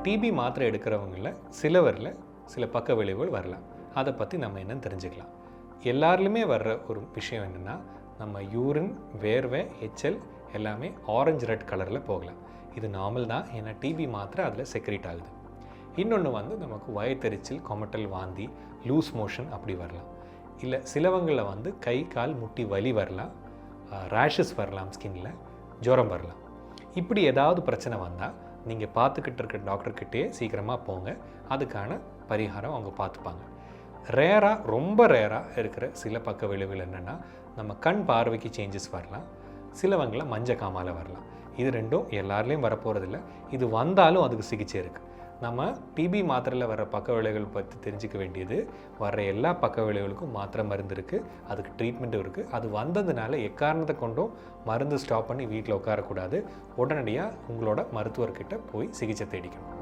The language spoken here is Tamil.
டிபி மாத்திரை எடுக்கிறவங்கள சிலவரில் சில பக்க விளைவுகள் வரலாம். அதை பற்றி நம்ம என்னன்னு தெரிஞ்சுக்கலாம். எல்லாருமே வர்ற ஒரு விஷயம் என்னென்னா, நம்ம யூரின், வேர்வை, எச்சல் எல்லாமே ஆரஞ்சு ரெட் கலரில் போகலாம். இது நார்மல் தான், ஏன்னா டிபி மாத்திரை அதில் செக்ரேட் ஆகுது. இன்னொன்று நமக்கு வயத்தெரிச்சல், கொமட்டல், வாந்தி, லூஸ் மோஷன் அப்படி வரலாம். இல்லை சிலவங்களில் கை கால் முட்டி வலி வரலாம், ரேஷஸ் வரலாம், ஸ்கின்னில் ஜுரம் வரலாம். இப்படி ஏதாவது பிரச்சனை வந்தால் நீங்கள் பார்த்துக்கிட்டு இருக்க டாக்டர்கிட்டே சீக்கிரமாக போங்க. அதுக்கான பரிகாரம் அவங்க பார்த்துப்பாங்க. ரொம்ப ரேராக இருக்கிற சில பக்க விளைவுகள் என்னென்னா, நம்ம கண் பார்வைக்கு சேஞ்சஸ் வரலாம், சிலவங்கள மஞ்சக்காமால வரலாம். இது ரெண்டும் எல்லாருலேயும் வரப்போகிறதில்ல. இது வந்தாலும் அதுக்கு சிகிச்சை இருக்குது. நம்ம டிபி மாத்திரையில் வர பக்க விளைவுகள் பற்றி தெரிஞ்சிக்க வேண்டியது, வர்ற எல்லா பக்க விளைவுகளுக்கும் மாத்திரை மருந்து இருக்குது, அதுக்கு ட்ரீட்மெண்ட்டும் இருக்குது. அது வந்ததுனால எக்காரணத்தை கொண்டும் மருந்து ஸ்டாப் பண்ணி வீட்டில் உட்காரக்கூடாது. உடனடியாக உங்களோட மருத்துவர்கிட்ட போய் சிகிச்சை தேடிக்கணும்.